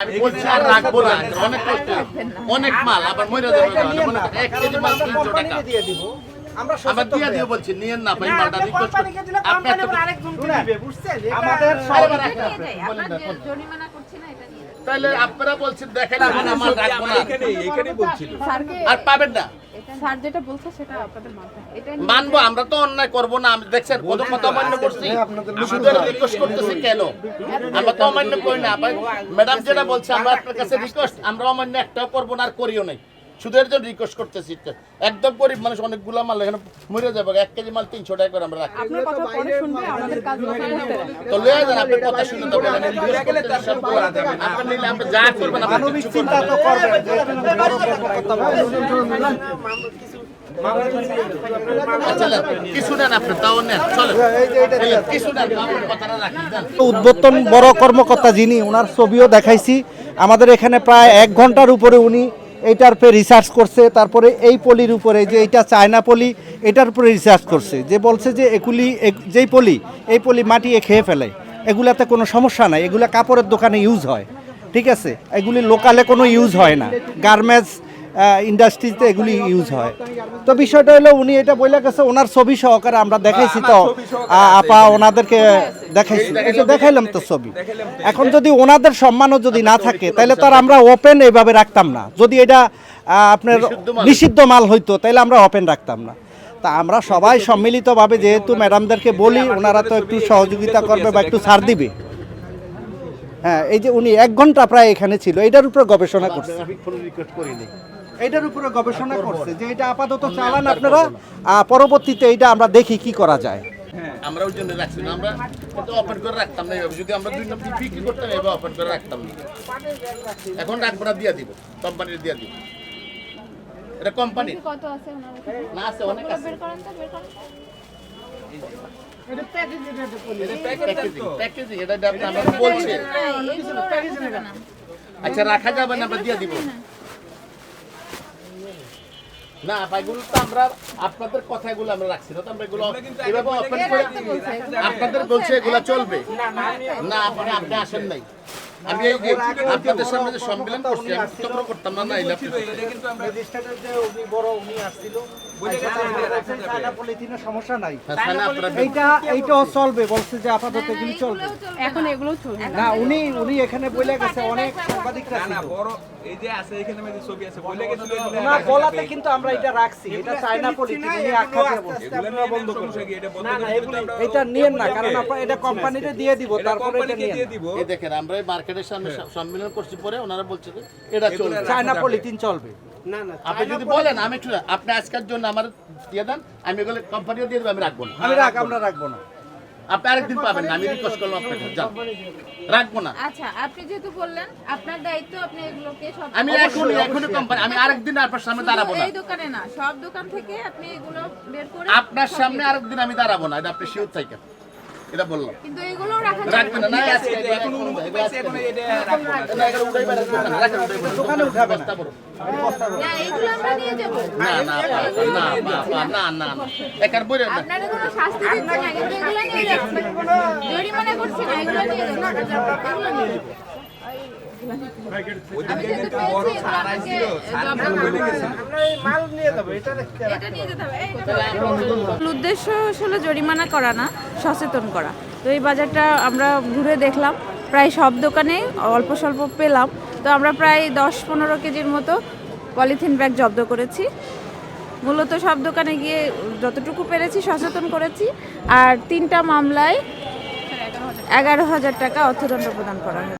আমি বলছি আর রাখবো না, অনেক কষ্ট, অনেক মাল আবার মরে যাবে। 1 কেজি মাল 300 টাকা দিয়ে দিব। আমরা আবার দিয়ে দিয়ে বলছি নিয়েন না ভাই, মালটা রিকোয়েস্ট করি। আপনি তো আরেকজনকে দিবে, বুঝছেন? আমাদের আরেবার সবাই জরিমানা করছে না এটা নিয়ে তাহলে আপনারা বলছেন দেখেন না মাল রাখবো না, এখানেই বলছিল। আর পাবেন না। স্যার যেটা বলছে সেটা আপনাদের মাথায় এটা নিয়ে মানবো, আমরা তো অন্যায় করবো না। আমি দেখছেন কত কথা অমান্য করছি, আমাদের রিকোয়েস্ট করতেছি কেন? আমরা তো অমান্য করি না ভাই। ম্যাডাম যেটা বলছে আমরা আপনার কাছে রিকোয়েস্ট, আমরা অমান্য একটাও করবো না আর করিও নাই। শুধু এর জন্য রিকোয়েস্ট করতেছি, একদম গরিব মানুষ, অনেকগুলো মাল এখানে মরে যাবে। 1 কেজি মাল 300 টাকা করে আমরা রাখি। আপনার কথা পরে শুনবে, আমাদের কাজ করতে হবে। তো লয়ে যান, আপনার কথা শুনে তো বলেন আপনি নিলে আপনি যা করবেন আপনি মানবিক কিছু চিন্তা করবেন তো করবেন যে একটু কথা বলেন। আচ্ছা কিছু নেন আপনি, তাও নেন, চলেন কিছু নেন, আমার কথাটা রাখি দেন। উদ্বোধন বড় কর্মকর্তা যিনি, ওনার ছবিও দেখাইছি। আমাদের এখানে প্রায় 1 ঘন্টার উপরে উনি এইটার উপরে রিসার্চ করছে। তারপরে এই পলির উপরে যে এইটা চায়না পলি, এটার উপরে রিসার্চ করছে। যে বলছে যে যেই পলি, এই পলি মাটিয়ে খেয়ে ফেলে, এগুলাতে কোনো সমস্যা নাই, এগুলা কাপড়ের দোকানে ইউজ হয়, ঠিক আছে? এগুলি লোকালে কোনো ইউজ হয় না, গার্মেন্টস ইন্ডাস্ট্রিতে এগুলি ইউজ হয়। তো বিষয়টা হলো উনি এটা বলে গেছে, ওনার ছবি সহকারে আমরা দেখাইছি। তো আপা ওনাদেরকে দেখাইছি, এটা দেখাইলাম তো ছবি। এখন যদি ওনাদের সম্মানও যদি না থাকে, তাহলে তো আর আমরা ওপেন এইভাবে রাখতাম না। যদি এটা আপনার নিষিদ্ধ মাল হইতো, তাহলে আমরা ওপেন রাখতাম না। তা আমরা সবাই সম্মিলিতভাবে যেহেতু ম্যাডামদেরকে বলি, ওনারা তো একটু সহযোগিতা করবে বা একটু ছাড় দিবে। হ্যাঁ, এই যে উনি 1 ঘন্টা প্রায় এখানে ছিল, এটার উপরে গবেষণা করছে। এটার উপরে গবেষণা করছে যে এটা আপাতত চালান আপনারা, পরবর্তীতে এটা আমরা দেখি কি করা যায়। আমরা ওই জন্য রাখছি না, আমরা কিন্তু ওপেন করে রাখতাম না এভাবে। যদি আমরা 2 নম্বর বিক্রি করতাম এভাবে ওপেন করে রাখতাম না। এখন রাখবো না, দিয়ে দিব, কোম্পানির দিয়ে দিব। এটা কোম্পানি কত আছে ওনার কাছে? না আছে, অনেক আছে। বের করেন তো, বের করেন। প্যাকেজিং এটা আমরা বলছি। এগুলো রাখা যাবে না। আচ্ছা রাখা যাবে না, আমরা দিয়ে দিব না। এগুলো তো আমরা আপনাদের কথাগুলো আমরা রাখছি না, তো আমরা এগুলো এভাবে ওপেন করে আপনাদের বলছে এগুলো চলবে না। আপনি আসেন নাই, আমি এই যে আপনাদের সামনে যে সম্মেলন করছি, আমি তখন করতাম না। নাইলে আপনি সমস্যা নাই, আপনারা এইটাও চলবে বলছে যে আপাতত এগুলি চলবে। এখন এগুলো চলবে না। না, উনি এখানে বলে গেছে, অনেক সাংবাদিকরা ছিল। বড় এই যে আছে এখানে মধ্যে ছবি আছে বলে গেছিল না, গলাতে কিন্তু আমরা এটা রাখছি, এটা চায়না পলিথিন, উনি আখ্যা দিয়ে বলছে। এগুলো বন্ধ সমস্যা কি এটা বন্ধ করে দিতে আমরা এটা নিয়েন না, কারণ আপনারা এটা কোম্পানিতে দিয়ে দিব, তারপরে এটা কোম্পানিকে নিয়ে দিয়ে দিব। এই দেখেন আমরা এই মার্কেটের সামনে সম্মেলন করছি, পরে ওনারা বলছে যে এটা চলবে। চায়না পলিথিন চলবে। আপনি যদি বলেন আমি একটু আপনি আজকের জন্য আমার দিয়ে দেন, আমি এগুলো কোম্পানিও দিয়ে দেবো, আমি রাখবো না। আমরা রাখবো না। আপনি আরেকদিন পাবেন না, আমি রিকোয়েস্ট করলাম আপনাকে, যান, রাখবো না। আচ্ছা, আপনি যেহেতু বললেন আপনার দায়িত্ব, আপনি এগুলোকে সব আমি এখনই কোম্পানি, আমি আরেকদিন আপনার সামনে দাঁড়াবো না। এই দোকানে না, সব দোকান থেকে আপনি এগুলো বের করে আপনার সামনে আরেকদিন আমি দাঁড়াবো না, এটা আপনি শিওর থাকেন, এটা বললাম। কিন্তু এগুলো রাখা যাবে রাখবেন না, না আজকে এখন অনুমতি পাইছে এখন এটা রাখবো না। না, এগুলো উঠাইবেন না, রাখেন, উঠাইবেন না। দোকানে উঠাবে না। বস্তা বড়। না, এগুলো আমরা নিয়ে যাব। না না না, একার বইরে না। আপনারা কোনো শাস্তি দিচ্ছেন না, কিন্তু এগুলো নিয়ে যাচ্ছেন। জরিমানা করছেন না, এগুলো নিয়ে যাচ্ছেন। এগুলো নিয়ে যাবেন। আমি যেহেতু পেয়েছি, এগুলো আমাকে জব্দ করতে হবে। এটা নিয়ে যেতে হবে। মূল উদ্দেশ্য আসলে জরিমানা করা না, সচেতন করা। তো এই বাজারটা আমরা ঘুরে দেখলাম, প্রায় সব দোকানে অল্প স্বল্প পেলাম। তো আমরা প্রায় 10-15 কেজির মতো পলিথিন ব্যাগ জব্দ করেছি। মূলত সব দোকানে গিয়ে যতটুকু পেরেছি সচেতন করেছি। আর 3টা মামলায় 11,000 টাকা অর্থদণ্ড প্রদান করা হয়েছে।